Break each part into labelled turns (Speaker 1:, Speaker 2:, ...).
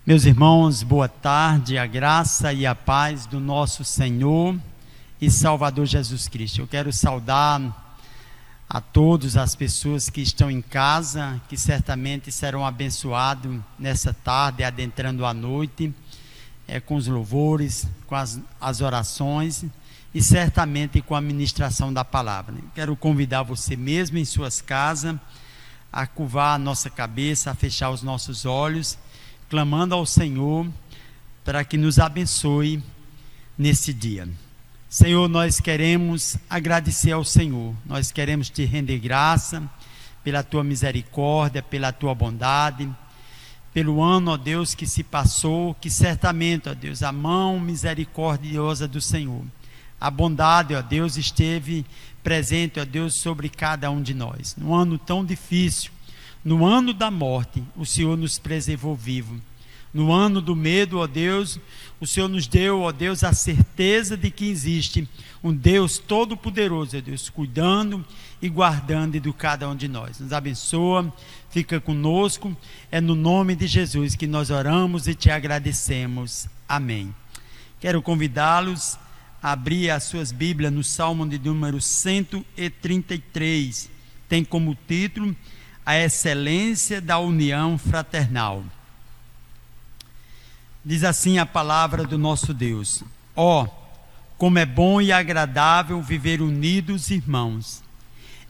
Speaker 1: Meus irmãos, boa tarde, a graça e a paz do nosso Senhor e Salvador Jesus Cristo. Eu quero saudar a todas as pessoas que estão em casa, que certamente serão abençoados nessa tarde, adentrando a noite, com os louvores, com as orações e certamente com a ministração da palavra. Eu quero convidar você mesmo em suas casas a curvar a nossa cabeça, a fechar os nossos olhos, clamando ao Senhor para que nos abençoe nesse dia. Senhor, nós queremos agradecer ao Senhor, nós queremos te render graça pela tua misericórdia, pela tua bondade, pelo ano, ó Deus, que se passou, que certamente, ó Deus, a mão misericordiosa do Senhor, a bondade, ó Deus, esteve presente, ó Deus, sobre cada um de nós. Num ano tão difícil, no ano da morte, o Senhor nos preservou vivo. No ano do medo, ó Deus, o Senhor nos deu, ó Deus, a certeza de que existe um Deus todo-poderoso, ó Deus, cuidando e guardando de cada um de nós. Nos abençoa, fica conosco, é no nome de Jesus que nós oramos e te agradecemos. Amém. Quero convidá-los a abrir as suas Bíblias no Salmo de número 133. Tem como título a excelência da união fraternal. Diz assim a palavra do nosso Deus: ó, como é bom e agradável viver unidos, irmãos.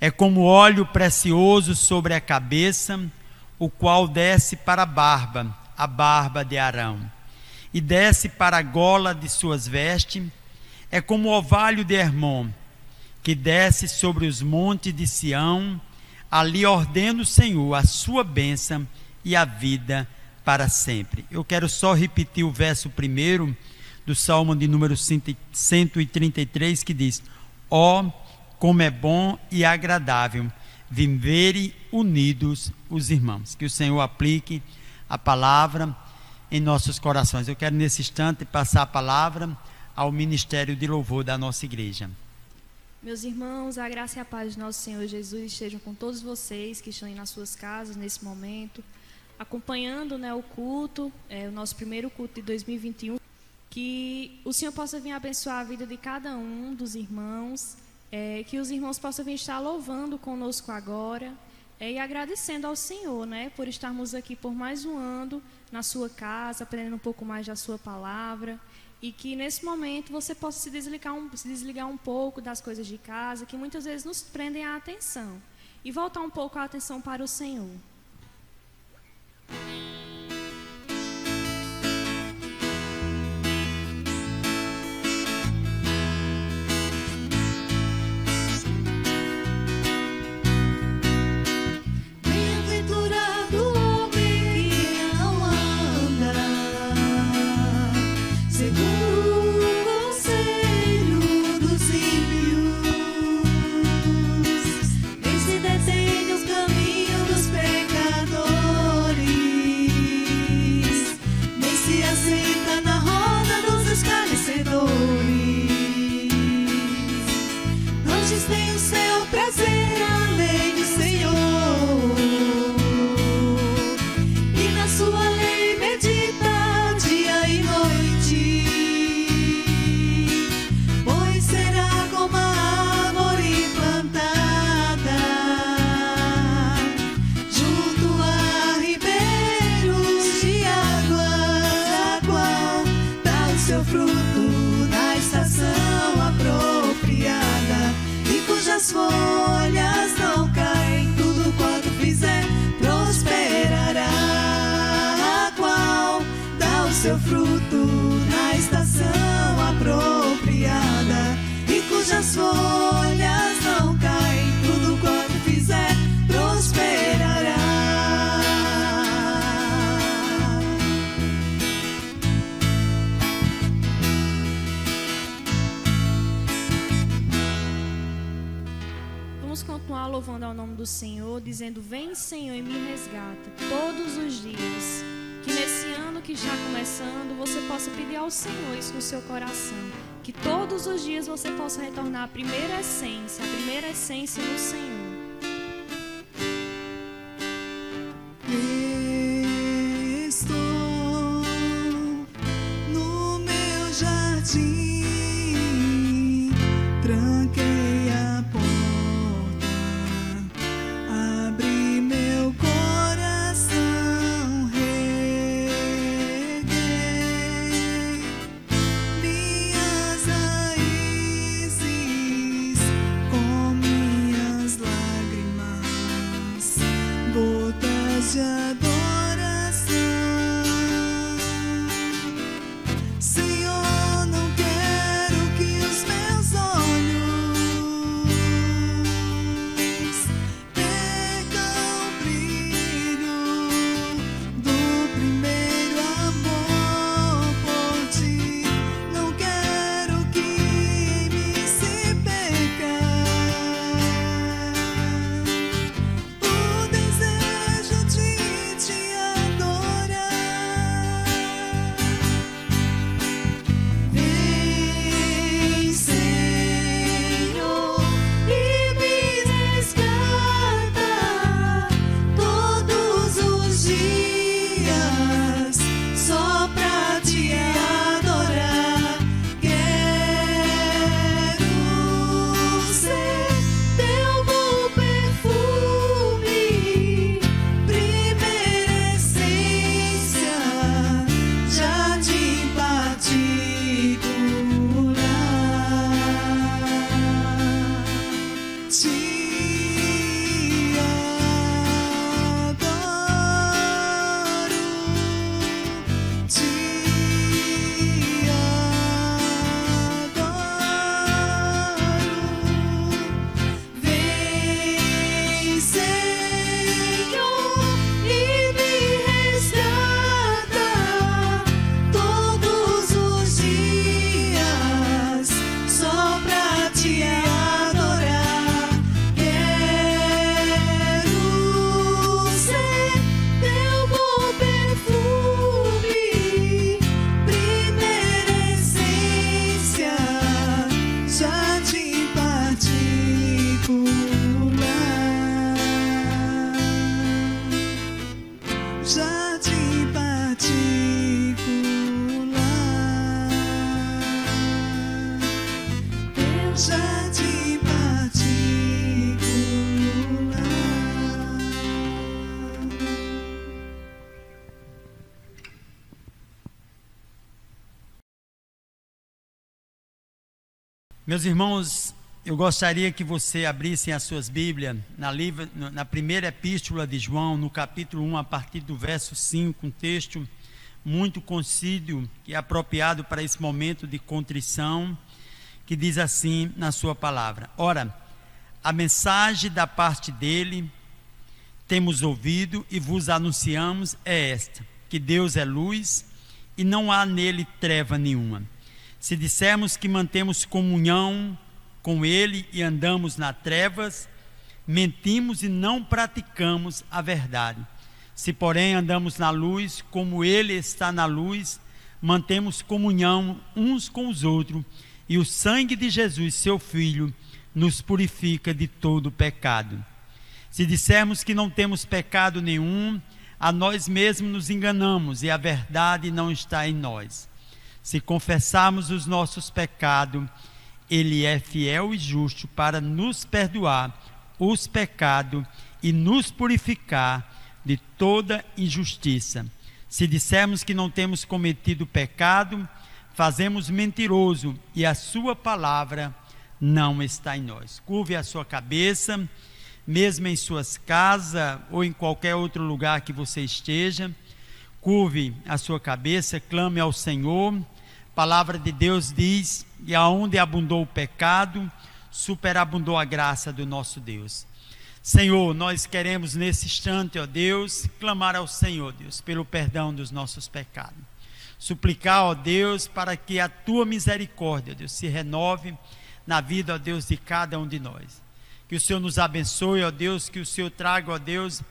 Speaker 1: É como óleo precioso sobre a cabeça, o qual desce para a barba de Arão, e desce para a gola de suas vestes. É como o orvalho de Hermon, que desce sobre os montes de Sião. Ali ordena o Senhor a sua bênção e a vida para sempre. Eu quero só repetir o verso primeiro do Salmo de número 133, que diz: ó, como é bom e agradável viverem unidos os irmãos. Que o Senhor aplique a palavra em nossos corações. Eu quero nesse instante passar a palavra ao ministério de louvor da nossa igreja.
Speaker 2: Meus irmãos, a graça e a paz de nosso Senhor Jesus estejam com todos vocês que estão aí nas suas casas nesse momento, acompanhando, o culto, o nosso primeiro culto de 2021. Que o Senhor possa vir abençoar a vida de cada um dos irmãos, que os irmãos possam vir estar louvando conosco agora e agradecendo ao Senhor, por estarmos aqui por mais um ano na sua casa, aprendendo um pouco mais da sua palavra. E que nesse momento você possa se desligar um pouco das coisas de casa, que muitas vezes nos prendem a atenção, e voltar um pouco a atenção para o Senhor.
Speaker 3: As folhas não caem, tudo quanto fizer prosperará. A qual dá o seu fruto na estação apropriada, e cujas folhas não caem, tudo quanto fizer prosperará.
Speaker 2: Continuar louvando ao nome do Senhor, dizendo: vem, Senhor, e me resgata todos os dias. Que nesse ano que está começando, você possa pedir ao Senhor isso no seu coração, que todos os dias você possa retornar à primeira essência no Senhor.
Speaker 3: Estou parti, tranquei a porta, abri meu coração, reguei minhas raízes com minhas lágrimas, gotas de adoração. Senhor, não quero que os meus olhos percam o brilho do primeiro amor por ti. Não quero que em mim se perca o desejo de te adorar. Vem, Senhor, e me resgata todos os dias só pra te adorar. Quero ser teu bom perfume, primeira essência, jardim particular. Te adoro, te adoro. Vem, Senhor, e me resgata todos os dias só pra te adorar. Quero ser teu bom perfume, primeira essência, jardim particular. Jardim particular. Jardim particular.
Speaker 1: Meus irmãos, eu gostaria que você abrissem as suas Bíblias na primeira epístola de João, no capítulo 1, a partir do verso 5, um texto muito conciso e apropriado para esse momento de contrição, que diz assim na sua palavra: Ora, a mensagem da parte dele temos ouvido e vos anunciamos é esta, que Deus é luz e não há nele treva nenhuma. Se dissermos que mantemos comunhão com ele e andamos nas trevas, mentimos e não praticamos a verdade. Se porém andamos na luz, como ele está na luz, mantemos comunhão uns com os outros, e o sangue de Jesus, seu Filho, nos purifica de todo pecado. Se dissermos que não temos pecado nenhum, a nós mesmos nos enganamos e a verdade não está em nós. Se confessarmos os nossos pecados, ele é fiel e justo para nos perdoar os pecados e nos purificar de toda injustiça. Se dissermos que não temos cometido pecado, fazemos mentiroso e a sua palavra não está em nós. Curve a sua cabeça, mesmo em suas casas ou em qualquer outro lugar que você esteja. Curve a sua cabeça, clame ao Senhor. A palavra de Deus diz: e aonde abundou o pecado, superabundou a graça do nosso Deus. Senhor, nós queremos nesse instante, ó Deus, clamar ao Senhor, Deus, pelo perdão dos nossos pecados. Suplicar, ó Deus, para que a tua misericórdia, Deus, se renove na vida, ó Deus, de cada um de nós. Que o Senhor nos abençoe, ó Deus, que o Senhor traga, ó Deus,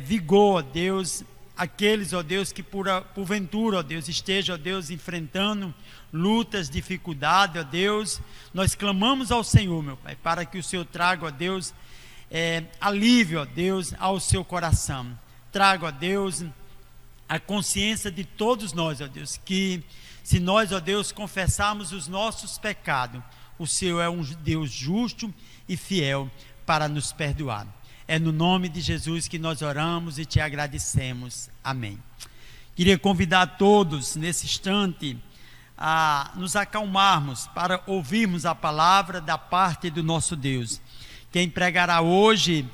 Speaker 1: vigor, ó Deus, aqueles, ó Deus, que porventura, ó Deus, estejam, ó Deus, enfrentando lutas, dificuldades, ó Deus. Nós clamamos ao Senhor, meu Pai, para que o Senhor traga, ó Deus, alívio, ó Deus, ao seu coração. Traga, ó Deus, a consciência de todos nós, ó Deus, que Se nós, ó Deus, confessarmos os nossos pecados, o Senhor é um Deus justo e fiel para nos perdoar. É no nome de Jesus que nós oramos e te agradecemos. Amém. Queria convidar a todos, nesse instante, a nos acalmarmos para ouvirmos a palavra da parte do nosso Deus. Quem pregará hoje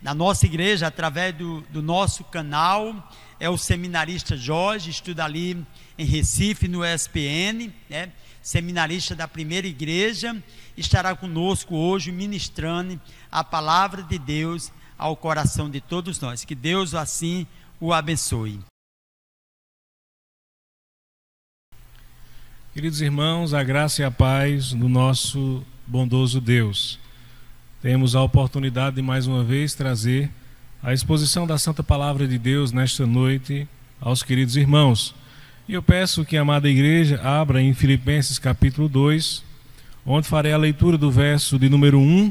Speaker 1: na nossa igreja, através do nosso canal, é o seminarista Jorge, estuda ali em Recife, no ESPN, seminarista da primeira igreja, estará conosco hoje ministrando a palavra de Deus ao coração de todos nós. Que Deus assim o abençoe.
Speaker 4: Queridos irmãos, a graça e a paz do nosso bondoso Deus. Temos a oportunidade de mais uma vez trazer a exposição da Santa Palavra de Deus nesta noite aos queridos irmãos. E eu peço que a amada igreja abra em Filipenses capítulo 2, onde farei a leitura do verso de número 1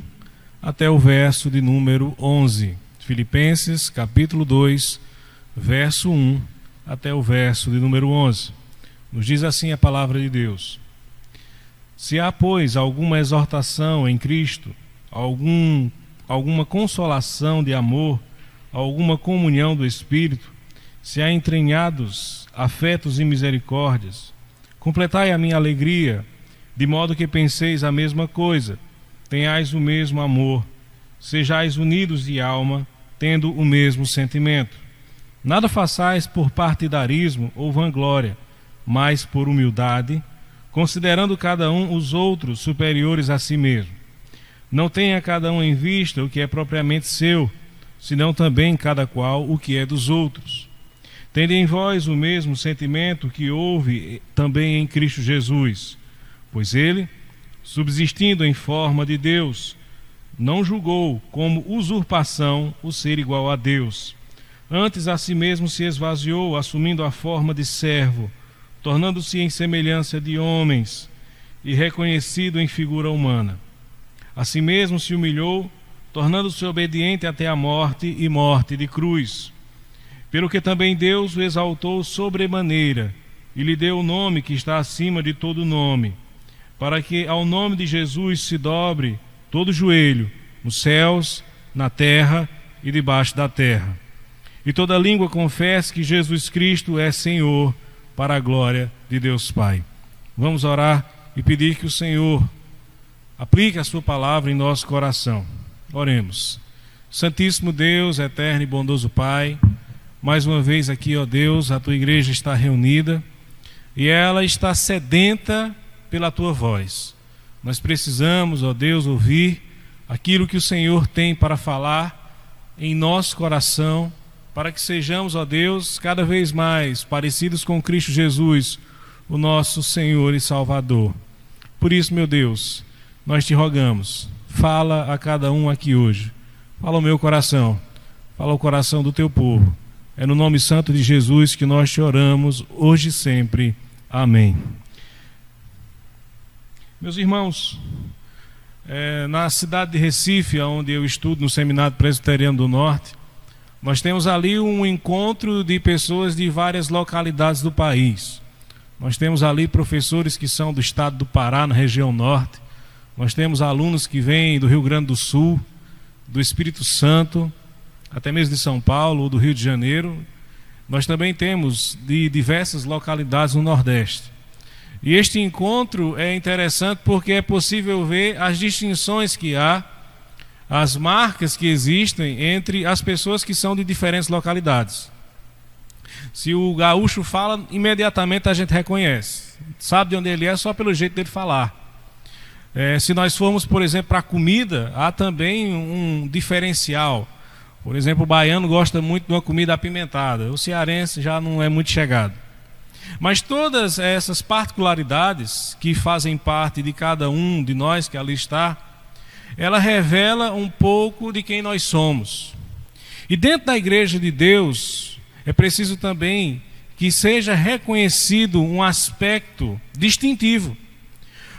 Speaker 4: até o verso de número 11. Filipenses capítulo 2, verso 1 até o verso de número 11. Nos diz assim a palavra de Deus: Se há, pois, alguma exortação em Cristo, alguma consolação de amor, alguma comunhão do Espírito, se há entranhados afetos e misericórdias, completai a minha alegria, de modo que penseis a mesma coisa, tenhais o mesmo amor, sejais unidos de alma, tendo o mesmo sentimento. Nada façais por partidarismo ou vanglória, mas por humildade, considerando cada um os outros superiores a si mesmo. Não tenha cada um em vista o que é propriamente seu, senão também cada qual o que é dos outros. Tende em vós o mesmo sentimento que houve também em Cristo Jesus, pois ele, subsistindo em forma de Deus, não julgou como usurpação o ser igual a Deus. Antes a si mesmo se esvaziou, assumindo a forma de servo, tornando-se em semelhança de homens e reconhecido em figura humana. A si mesmo se humilhou, tornando-se obediente até a morte e morte de cruz. Pelo que também Deus o exaltou sobremaneira e lhe deu o nome que está acima de todo nome, para que ao nome de Jesus se dobre todo joelho, nos céus, na terra e debaixo da terra, e toda língua confesse que Jesus Cristo é Senhor, para a glória de Deus Pai. Vamos orar e pedir que o Senhor aplique a sua palavra em nosso coração. Oremos. Santíssimo Deus, eterno e bondoso Pai, mais uma vez aqui, ó Deus, a tua igreja está reunida e ela está sedenta pela tua voz. Nós precisamos, ó Deus, ouvir aquilo que o Senhor tem para falar em nosso coração, para que sejamos, ó Deus, cada vez mais parecidos com Cristo Jesus, o nosso Senhor e Salvador. Por isso, meu Deus, nós te rogamos, fala a cada um aqui hoje. Fala o meu coração, fala o coração do teu povo. É no nome santo de Jesus que nós te oramos, hoje e sempre. Amém. Meus irmãos, na cidade de Recife, onde eu estudo no Seminário Presbiteriano do Norte, nós temos ali um encontro de pessoas de várias localidades do país. Nós temos ali professores que são do estado do Pará, na região norte. Nós temos alunos que vêm do Rio Grande do Sul, do Espírito Santo, até mesmo de São Paulo ou do Rio de Janeiro. Nós também temos de diversas localidades no Nordeste. E este encontro é interessante porque é possível ver as distinções que há, as marcas que existem entre as pessoas que são de diferentes localidades. Se o gaúcho fala, imediatamente a gente reconhece, sabe de onde ele é só pelo jeito dele falar. Se nós formos, por exemplo, para a comida, há também um diferencial. Por exemplo, o baiano gosta muito de uma comida apimentada, o cearense já não é muito chegado. Mas todas essas particularidades que fazem parte de cada um de nós que ali está, ela revela um pouco de quem nós somos. E dentro da igreja de Deus, é preciso também que seja reconhecido um aspecto distintivo.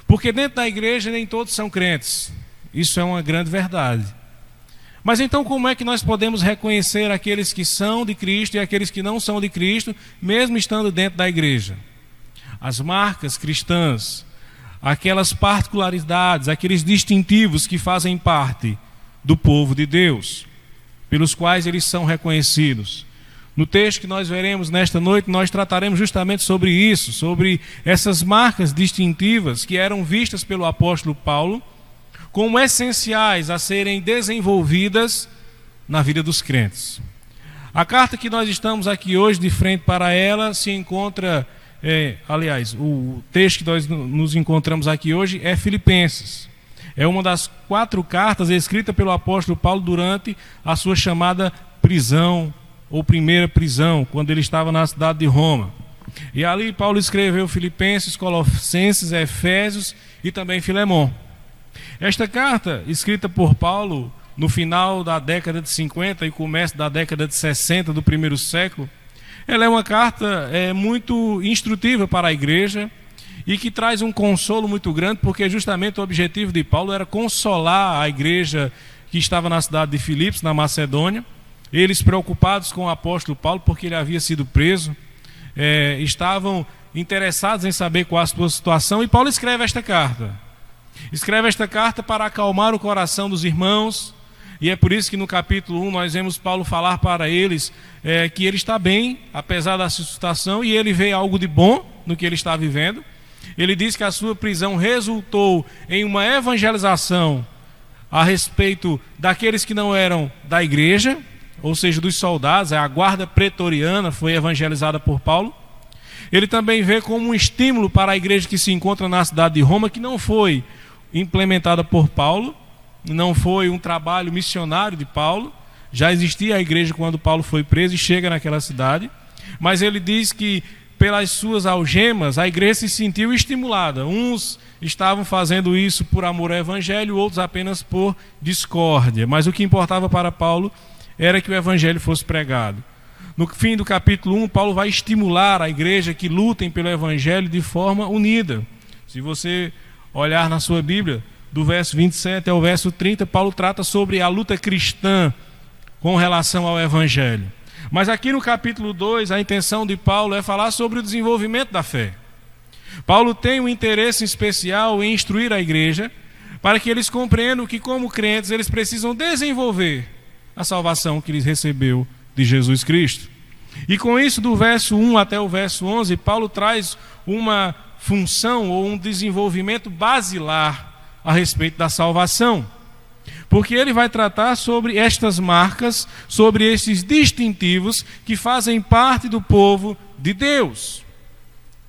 Speaker 4: Porque dentro da igreja nem todos são crentes. Isso é uma grande verdade. Mas então como é que nós podemos reconhecer aqueles que são de Cristo e aqueles que não são de Cristo, mesmo estando dentro da igreja? as marcas cristãs, aquelas particularidades, aqueles distintivos que fazem parte do povo de Deus, pelos quais eles são reconhecidos. No texto que nós veremos nesta noite, nós trataremos justamente sobre isso, sobre essas marcas distintivas que eram vistas pelo apóstolo Paulo como essenciais a serem desenvolvidas na vida dos crentes. A carta que nós estamos aqui hoje de frente para ela se encontra, o texto que nós nos encontramos aqui hoje é Filipenses. É uma das 4 cartas escritas pelo apóstolo Paulo durante a sua chamada prisão, ou primeira prisão, quando ele estava na cidade de Roma. E ali Paulo escreveu Filipenses, Colossenses, Efésios e também Filemon. Esta carta, escrita por Paulo no final da década de 50 e começo da década de 60 do primeiro século, ela é uma carta muito instrutiva para a igreja e que traz um consolo muito grande, porque justamente o objetivo de Paulo era consolar a igreja que estava na cidade de Filipos, na Macedônia. Eles, preocupados com o apóstolo Paulo, porque ele havia sido preso, estavam interessados em saber qual a sua situação, e Paulo escreve esta carta. Escreve esta carta para acalmar o coração dos irmãos, e é por isso que no capítulo 1 nós vemos Paulo falar para eles que ele está bem, apesar da sua situação, e ele vê algo de bom no que ele está vivendo. Ele diz que a sua prisão resultou em uma evangelização a respeito daqueles que não eram da igreja, ou seja, dos soldados. A guarda pretoriana foi evangelizada por Paulo. Ele também vê como um estímulo para a igreja que se encontra na cidade de Roma, que não foi implementada por Paulo, não foi um trabalho missionário de Paulo. Já existia a igreja quando Paulo foi preso e chega naquela cidade, mas ele diz que pelas suas algemas a igreja se sentiu estimulada. Uns estavam fazendo isso por amor ao evangelho, outros apenas por discórdia, mas o que importava para Paulo era que o evangelho fosse pregado. No fim do capítulo 1, Paulo vai estimular a igreja que lutem pelo evangelho de forma unida. Se você olhar na sua Bíblia, do verso 27 ao verso 30, Paulo trata sobre a luta cristã com relação ao evangelho. Mas aqui no capítulo 2, a intenção de Paulo é falar sobre o desenvolvimento da fé. Paulo tem um interesse especial em instruir a igreja para que eles compreendam que, como crentes, eles precisam desenvolver a salvação que eles recebeu de Jesus Cristo. E com isso, do verso 1 até o verso 11, Paulo traz uma função ou um desenvolvimento basilar a respeito da salvação, porque ele vai tratar sobre estas marcas, sobre esses distintivos que fazem parte do povo de Deus.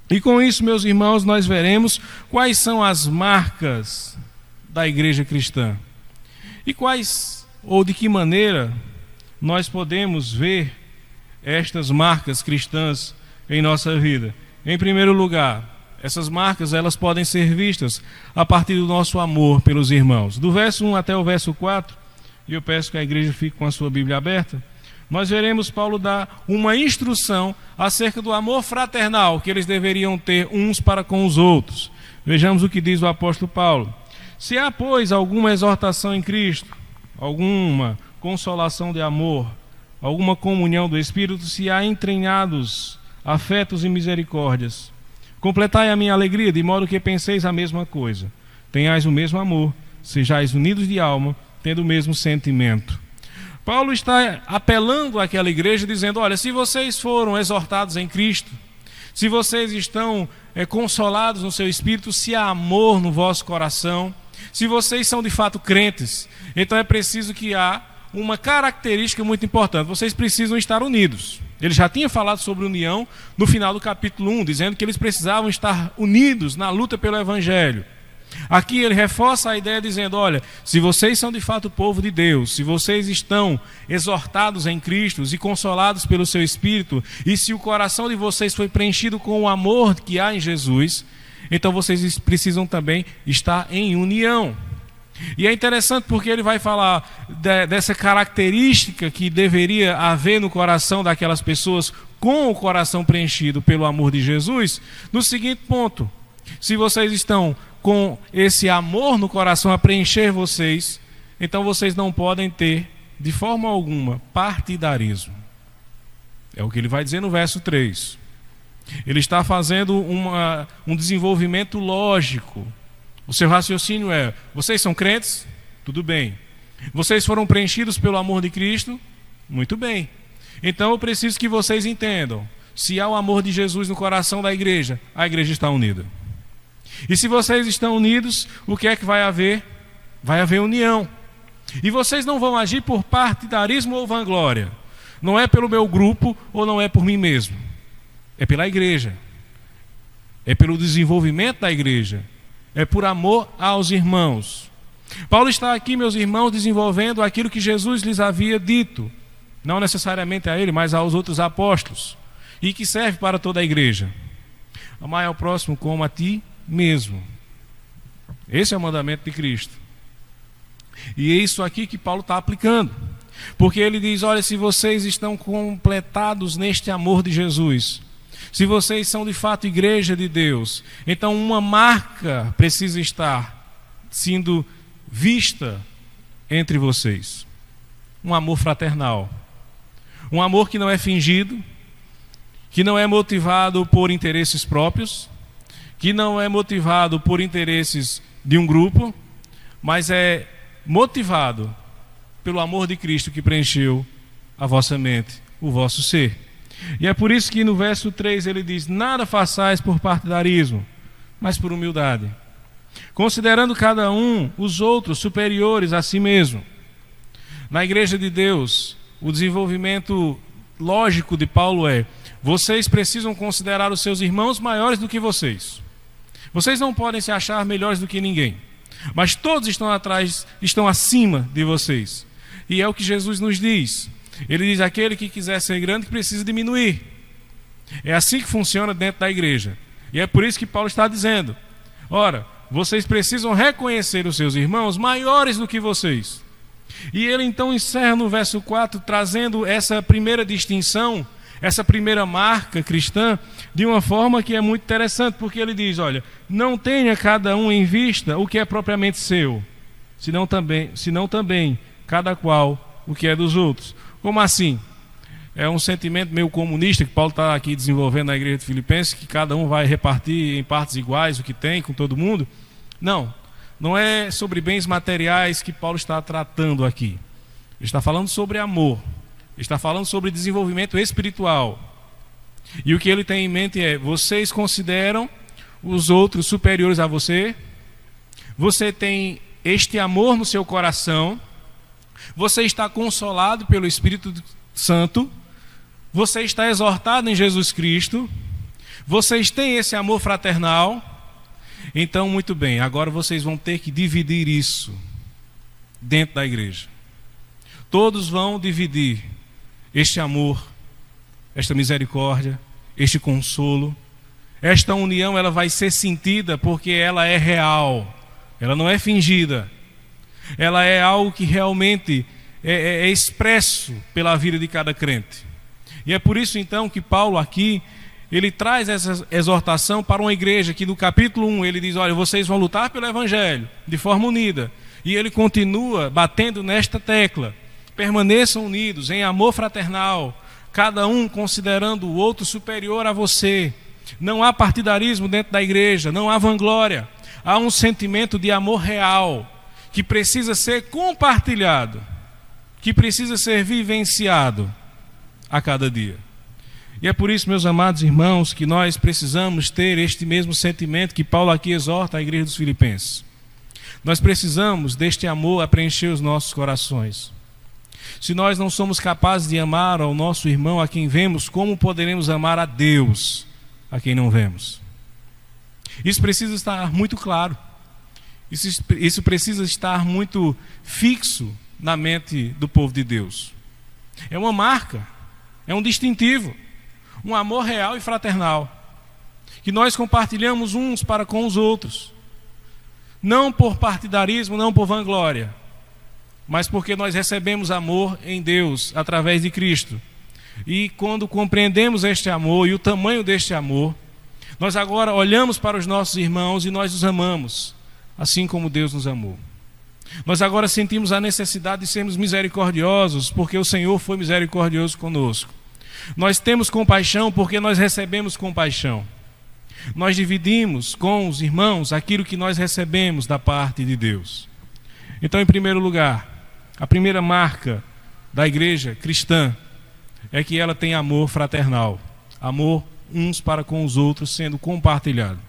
Speaker 4: E com isso, meus irmãos, nós veremos quais são as marcas da igreja cristã e quais, ou de que maneira nós podemos ver estas marcas cristãs em nossa vida. Em primeiro lugar, essas marcas, elas podem ser vistas a partir do nosso amor pelos irmãos. Do verso 1 até o verso 4, e eu peço que a igreja fique com a sua Bíblia aberta, nós veremos Paulo dar uma instrução acerca do amor fraternal que eles deveriam ter uns para com os outros. Vejamos o que diz o apóstolo Paulo. Se há, pois, alguma exortação em Cristo, alguma consolação de amor, alguma comunhão do Espírito, se há entranhados afetos e misericórdias, completai a minha alegria, de modo que penseis a mesma coisa, tenhais o mesmo amor, sejais unidos de alma, tendo o mesmo sentimento. Paulo está apelando àquela igreja, dizendo: olha, se vocês foram exortados em Cristo, se vocês estão consolados no seu espírito, se há amor no vosso coração, se vocês são de fato crentes, então é preciso que há uma característica muito importante: vocês precisam estar unidos. Ele já tinha falado sobre união no final do capítulo 1, dizendo que eles precisavam estar unidos na luta pelo evangelho. Aqui ele reforça a ideia dizendo: olha, se vocês são de fato o povo de Deus, se vocês estão exortados em Cristo e consolados pelo seu Espírito, e se o coração de vocês foi preenchido com o amor que há em Jesus, então vocês precisam também estar em união. E é interessante porque ele vai falar dessa característica que deveria haver no coração daquelas pessoas com o coração preenchido pelo amor de Jesus, no seguinte ponto: se vocês estão com esse amor no coração a preencher vocês, então vocês não podem ter de forma alguma partidarismo. É o que ele vai dizer no verso 3. Ele está fazendo um desenvolvimento lógico. O seu raciocínio é: vocês são crentes? Tudo bem. Vocês foram preenchidos pelo amor de Cristo? Muito bem. Então eu preciso que vocês entendam: se há o amor de Jesus no coração da igreja, a igreja está unida. E se vocês estão unidos, o que é que vai haver? Vai haver união. E vocês não vão agir por partidarismo ou vanglória. Não é pelo meu grupo ou não é por mim mesmo. É pela igreja. É pelo desenvolvimento da igreja. É por amor aos irmãos. Paulo está aqui, meus irmãos, desenvolvendo aquilo que Jesus lhes havia dito. Não necessariamente a ele, mas aos outros apóstolos. E que serve para toda a igreja. Amar ao próximo como a ti mesmo. Esse é o mandamento de Cristo. E é isso aqui que Paulo está aplicando. Porque ele diz: olha, se vocês estão completados neste amor de Jesus, se vocês são de fato igreja de Deus, então uma marca precisa estar sendo vista entre vocês. Um amor fraternal. Um amor que não é fingido, que não é motivado por interesses próprios, que não é motivado por interesses de um grupo, mas é motivado pelo amor de Cristo que preencheu a vossa mente, o vosso ser. E é por isso que no verso 3 ele diz: nada façais por partidarismo, mas por humildade, considerando cada um os outros superiores a si mesmo. Na igreja de Deus, o desenvolvimento lógico de Paulo é: vocês precisam considerar os seus irmãos maiores do que vocês. Vocês não podem se achar melhores do que ninguém, mas todos estão acima de vocês. E é o que Jesus nos diz. Ele diz: aquele que quiser ser grande precisa diminuir. É assim que funciona dentro da igreja. E é por isso que Paulo está dizendo: ora, vocês precisam reconhecer os seus irmãos maiores do que vocês. E ele então encerra no verso 4 trazendo essa primeira distinção, essa primeira marca cristã, de uma forma que é muito interessante, porque ele diz: olha, não tenha cada um em vista o que é propriamente seu, senão também cada qual o que é dos outros. Como assim? É um sentimento meio comunista que Paulo está aqui desenvolvendo na igreja de Filipenses, que cada um vai repartir em partes iguais o que tem com todo mundo. Não é sobre bens materiais que Paulo está tratando aqui. Ele está falando sobre amor. Ele está falando sobre desenvolvimento espiritual. E o que ele tem em mente é: vocês consideram os outros superiores a você? Você tem este amor no seu coração? Você está consolado pelo Espírito Santo? Você está exortado em Jesus Cristo? Vocês têm esse amor fraternal? Então, muito bem, agora vocês vão ter que dividir isso dentro da igreja. Todos vão dividir este amor, esta misericórdia, este consolo. Esta união, ela vai ser sentida porque ela é real, ela não é fingida. Ela é algo que realmente é expresso pela vida de cada crente. E é por isso então que Paulo aqui, ele traz essa exortação para uma igreja que no capítulo 1 ele diz: olha, vocês vão lutar pelo evangelho de forma unida. E ele continua batendo nesta tecla: permaneçam unidos em amor fraternal, cada um considerando o outro superior a você. Não há partidarismo dentro da igreja, não há vanglória. Há um sentimento de amor real que precisa ser compartilhado, que precisa ser vivenciado a cada dia. E é por isso, meus amados irmãos, que nós precisamos ter este mesmo sentimento que Paulo aqui exorta à igreja dos Filipenses. Nós precisamos deste amor a preencher os nossos corações. Se nós não somos capazes de amar ao nosso irmão a quem vemos, como poderemos amar a Deus a quem não vemos? Isso precisa estar muito claro. Isso precisa estar muito fixo na mente do povo de Deus. É uma marca, é um distintivo, um amor real e fraternal, que nós compartilhamos uns para com os outros, não por partidarismo, não por vanglória, mas porque nós recebemos amor em Deus através de Cristo. E quando compreendemos este amor e o tamanho deste amor, nós agora olhamos para os nossos irmãos e nós os amamos, assim como Deus nos amou. Nós agora sentimos a necessidade de sermos misericordiosos, porque o Senhor foi misericordioso conosco. Nós temos compaixão porque nós recebemos compaixão. Nós dividimos com os irmãos aquilo que nós recebemos da parte de Deus. Então, em primeiro lugar, a primeira marca da igreja cristã é que ela tem amor fraternal, amor uns para com os outros sendo compartilhado.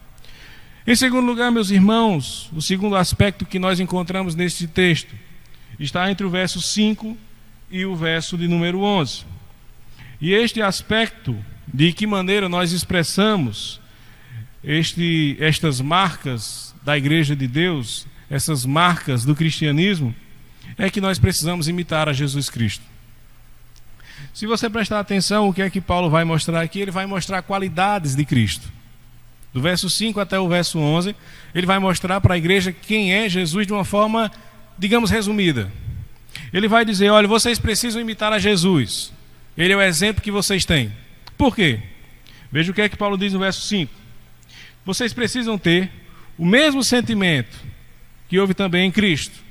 Speaker 4: Em segundo lugar, meus irmãos, o segundo aspecto que nós encontramos neste texto está entre o verso 5 e o verso de número 11. E este aspecto, de que maneira nós expressamos estas marcas da igreja de Deus, essas marcas do cristianismo, é que nós precisamos imitar a Jesus Cristo. Se você prestar atenção, o que é que Paulo vai mostrar aqui? Ele vai mostrar qualidades de Cristo. Do verso 5 até o verso 11, ele vai mostrar para a igreja quem é Jesus de uma forma, digamos, resumida. Ele vai dizer, olha, vocês precisam imitar a Jesus. Ele é o exemplo que vocês têm. Por quê? Veja o que é que Paulo diz no verso 5. Vocês precisam ter o mesmo sentimento que houve também em Cristo.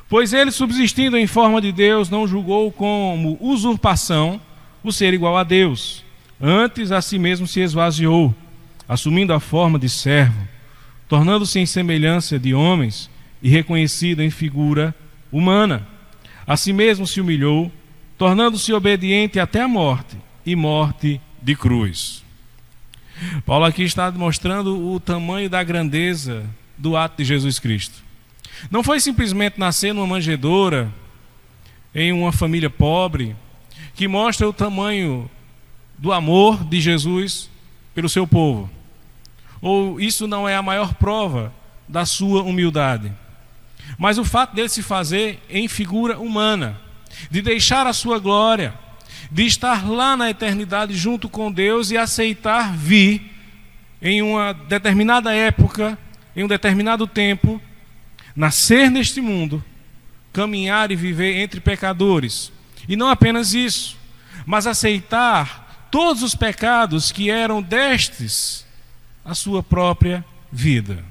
Speaker 4: Pois ele, subsistindo em forma de Deus, não julgou como usurpação o ser igual a Deus. Antes a si mesmo se esvaziou, assumindo a forma de servo, tornando-se em semelhança de homens e reconhecido em figura humana. A si mesmo se humilhou, tornando-se obediente até a morte, e morte de cruz. Paulo aqui está demonstrando o tamanho da grandeza do ato de Jesus Cristo. Não foi simplesmente nascer numa manjedoura, em uma família pobre, que mostra o tamanho do amor de Jesus pelo seu povo. Ou isso não é a maior prova da sua humildade. Mas o fato dele se fazer em figura humana, de deixar a sua glória, de estar lá na eternidade junto com Deus e aceitar vir em uma determinada época, em um determinado tempo, nascer neste mundo, caminhar e viver entre pecadores. E não apenas isso, mas aceitar todos os pecados que eram destes a sua própria vida.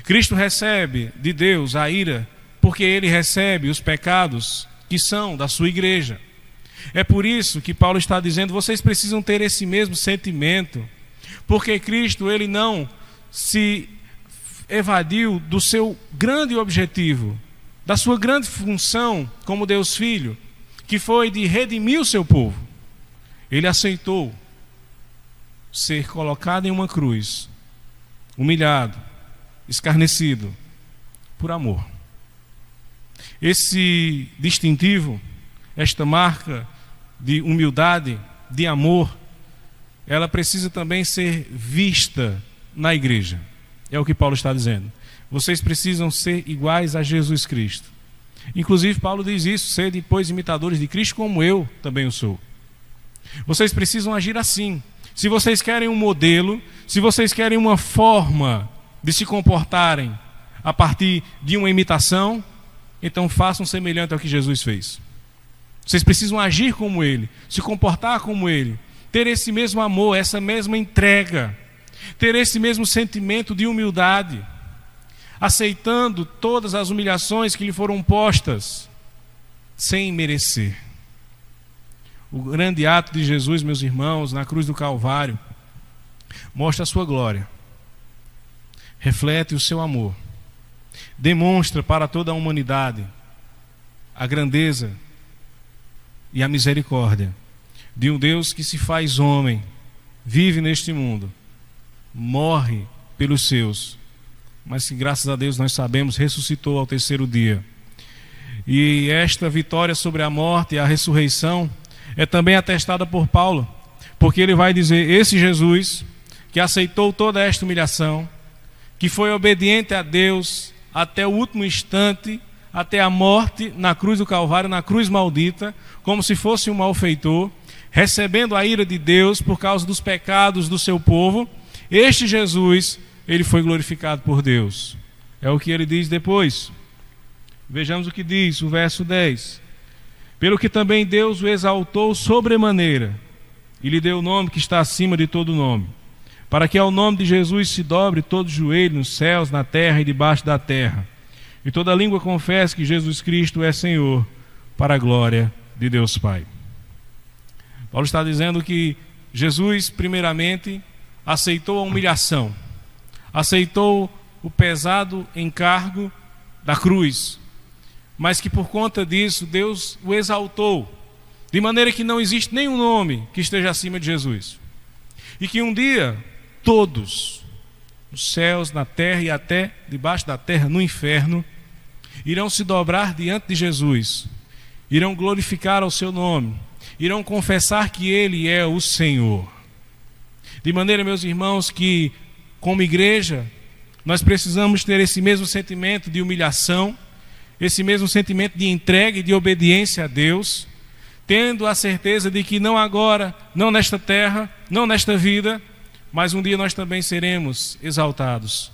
Speaker 4: Cristo recebe de Deus a ira, porque ele recebe os pecados que são da sua igreja. É por isso que Paulo está dizendo, vocês precisam ter esse mesmo sentimento, porque Cristo, ele não se evadiu do seu grande objetivo, da sua grande função como Deus Filho, que foi de redimir o seu povo. Ele aceitou ser colocado em uma cruz, humilhado, escarnecido, por amor. Esse distintivo, esta marca de humildade, de amor, ela precisa também ser vista na igreja. É o que Paulo está dizendo. Vocês precisam ser iguais a Jesus Cristo. Inclusive Paulo diz isso, ser depois imitadores de Cristo como eu também o sou. Vocês precisam agir assim. Se vocês querem um modelo, se vocês querem uma forma de se comportarem a partir de uma imitação, então façam semelhante ao que Jesus fez. Vocês precisam agir como ele, se comportar como ele, ter esse mesmo amor, essa mesma entrega, ter esse mesmo sentimento de humildade, aceitando todas as humilhações que lhe foram postas, sem merecer. O grande ato de Jesus, meus irmãos, na cruz do Calvário, mostra a sua glória, reflete o seu amor, demonstra para toda a humanidade a grandeza e a misericórdia de um Deus que se faz homem, vive neste mundo, morre pelos seus, mas que graças a Deus nós sabemos ressuscitou ao terceiro dia. E esta vitória sobre a morte e a ressurreição é também atestada por Paulo, porque ele vai dizer, esse Jesus que aceitou toda esta humilhação, que foi obediente a Deus até o último instante, até a morte na cruz do Calvário, na cruz maldita, como se fosse um malfeitor, recebendo a ira de Deus por causa dos pecados do seu povo. Este Jesus, ele foi glorificado por Deus. É o que ele diz depois. Vejamos o que diz o verso 10. Pelo que também Deus o exaltou sobremaneira e lhe deu o nome que está acima de todo nome, para que ao nome de Jesus se dobre todo joelho nos céus, na terra e debaixo da terra, e toda língua confesse que Jesus Cristo é Senhor, para a glória de Deus Pai. Paulo está dizendo que Jesus, primeiramente, aceitou a humilhação, aceitou o pesado encargo da cruz, mas que por conta disso Deus o exaltou, de maneira que não existe nenhum nome que esteja acima de Jesus, e que um dia todos, nos céus, na terra e até debaixo da terra, no inferno, irão se dobrar diante de Jesus, irão glorificar ao seu nome, irão confessar que Ele é o Senhor. De maneira, meus irmãos, que como igreja nós precisamos ter esse mesmo sentimento de humilhação, esse mesmo sentimento de entrega e de obediência a Deus, tendo a certeza de que não agora, não nesta terra, não nesta vida, mas um dia nós também seremos exaltados.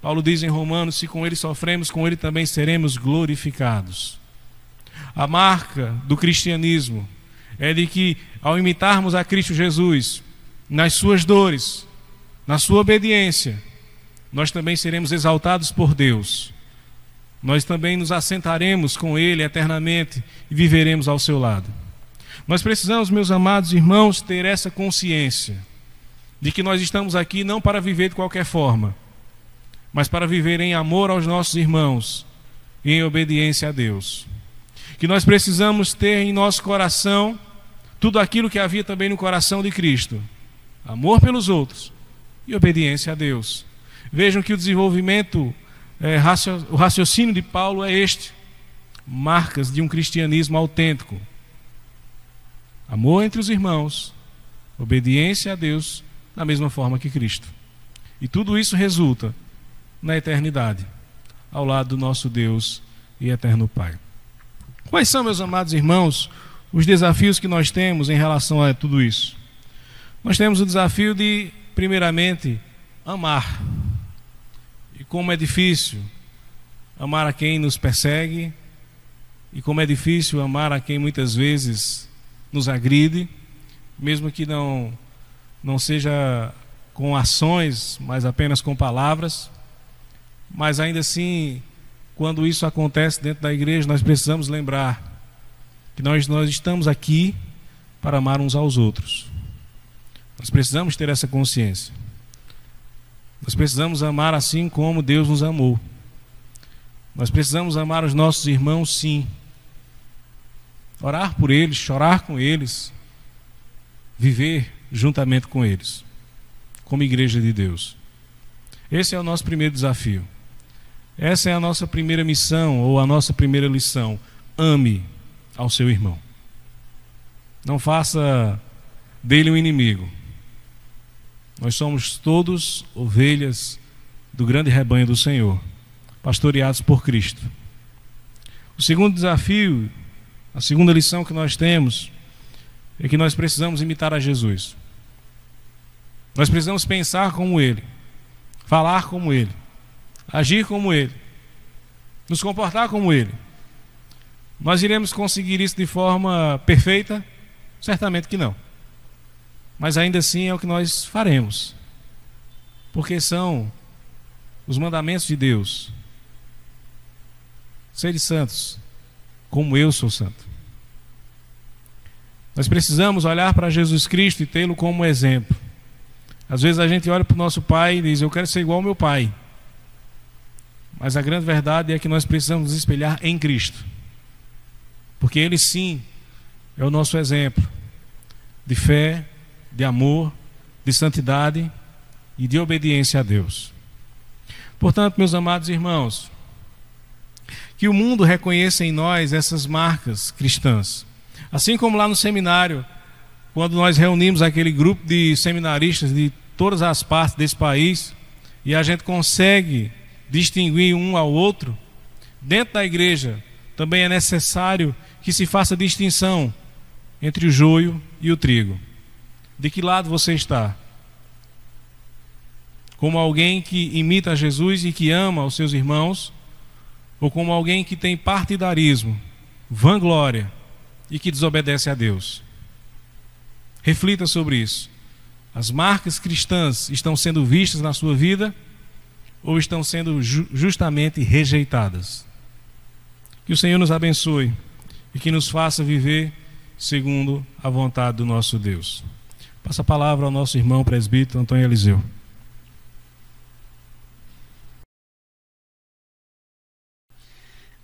Speaker 4: Paulo diz em Romanos: se com Ele sofremos, com Ele também seremos glorificados. A marca do cristianismo é de que, ao imitarmos a Cristo Jesus, nas suas dores, na sua obediência, nós também seremos exaltados por Deus. Nós também nos assentaremos com Ele eternamente e viveremos ao seu lado. Nós precisamos, meus amados irmãos, ter essa consciência de que nós estamos aqui não para viver de qualquer forma, mas para viver em amor aos nossos irmãos e em obediência a Deus. Que nós precisamos ter em nosso coração tudo aquilo que havia também no coração de Cristo: amor pelos outros e obediência a Deus. Vejam que o desenvolvimento, o raciocínio de Paulo é este: marcas de um cristianismo autêntico: amor entre os irmãos, obediência a Deus da mesma forma que Cristo. E tudo isso resulta na eternidade, ao lado do nosso Deus e eterno Pai. Quais são, meus amados irmãos, os desafios que nós temos em relação a tudo isso? Nós temos o desafio de, primeiramente, amar. E como é difícil amar a quem nos persegue, e como é difícil amar a quem muitas vezes nos agride, mesmo que não seja com ações, mas apenas com palavras. Mas ainda assim, quando isso acontece dentro da igreja, nós precisamos lembrar que nós estamos aqui para amar uns aos outros. Nós precisamos ter essa consciência. Nós precisamos amar assim como Deus nos amou. Nós precisamos amar os nossos irmãos, sim. Orar por eles, chorar com eles, viver juntamente com eles, como igreja de Deus. Esse é o nosso primeiro desafio. Essa é a nossa primeira missão, ou a nossa primeira lição: ame ao seu irmão. Não faça dele um inimigo. Nós somos todos ovelhas do grande rebanho do Senhor, pastoreados por Cristo. O segundo desafio, a segunda lição que nós temos, é que nós precisamos imitar a Jesus. Nós precisamos pensar como Ele, falar como Ele, agir como Ele, nos comportar como Ele. Nós iremos conseguir isso de forma perfeita? Certamente que não. Mas ainda assim é o que nós faremos, porque são os mandamentos de Deus. Sede santos, como eu sou santo. Nós precisamos olhar para Jesus Cristo e tê-lo como exemplo. Às vezes a gente olha para o nosso pai e diz: eu quero ser igual ao meu pai. Mas a grande verdade é que nós precisamos nos espelhar em Cristo, porque Ele sim é o nosso exemplo de fé, de amor, de santidade e de obediência a Deus. Portanto, meus amados irmãos, que o mundo reconheça em nós essas marcas cristãs. Assim como lá no seminário, quando nós reunimos aquele grupo de seminaristas de todas as partes desse país, e a gente consegue distinguir um ao outro, dentro da igreja também é necessário que se faça distinção entre o joio e o trigo. De que lado você está? Como alguém que imita Jesus e que ama os seus irmãos, ou como alguém que tem partidarismo, vanglória e que desobedece a Deus? Reflita sobre isso. As marcas cristãs estão sendo vistas na sua vida ou estão sendo justamente rejeitadas? Que o Senhor nos abençoe e que nos faça viver segundo a vontade do nosso Deus. Passa a palavra ao nosso irmão presbítero Antônio Eliseu.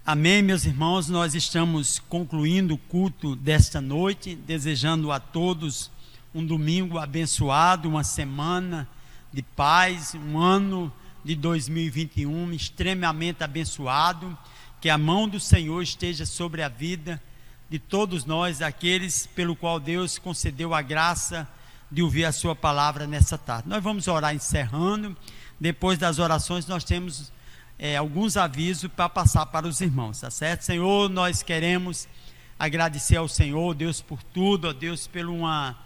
Speaker 1: Amém, meus irmãos. Nós estamos concluindo o culto desta noite, desejando a todos um domingo abençoado, uma semana de paz, um ano de 2021 extremamente abençoado. Que a mão do Senhor esteja sobre a vida de todos nós, aqueles pelo qual Deus concedeu a graça de ouvir a sua palavra nessa tarde. Nós vamos orar encerrando. Depois das orações nós temos alguns avisos para passar para os irmãos, tá certo? Senhor, nós queremos agradecer ao Senhor, Deus, por tudo, ó Deus, por uma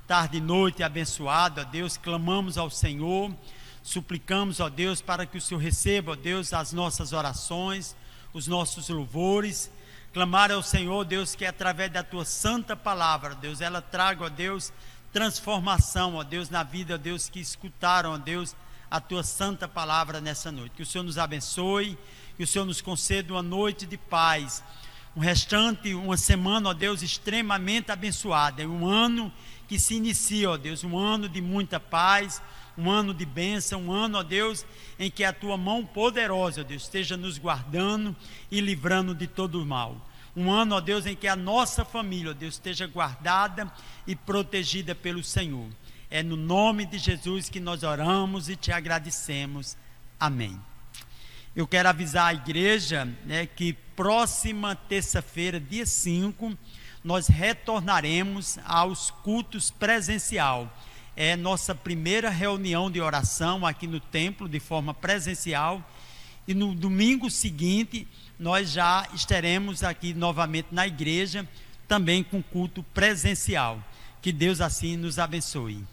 Speaker 1: tarde e noite abençoada, ó Deus. Clamamos ao Senhor, suplicamos, ó Deus, para que o Senhor receba, ó Deus, as nossas orações, os nossos louvores. Clamar ao Senhor, Deus, que através da tua santa palavra, Deus, ela traga, ó Deus, transformação, ó Deus, na vida, ó Deus, que escutaram, ó Deus, a tua santa palavra nessa noite. Que o Senhor nos abençoe, que o Senhor nos conceda uma noite de paz, um restante, uma semana, ó Deus, extremamente abençoada, um ano que se inicia, ó Deus, um ano de muita paz, um ano de bênção, um ano, ó Deus, em que a tua mão poderosa, ó Deus, esteja nos guardando e livrando de todo o mal. Um ano, ó Deus, em que a nossa família, ó Deus, esteja guardada e protegida pelo Senhor. É no nome de Jesus que nós oramos e te agradecemos. Amém. Eu quero avisar a igreja, que próxima terça-feira, dia 5, nós retornaremos aos cultos presencial. É nossa primeira reunião de oração aqui no templo, de forma presencial. E no domingo seguinte, nós já estaremos aqui novamente na igreja, também com culto presencial. Que Deus assim nos abençoe.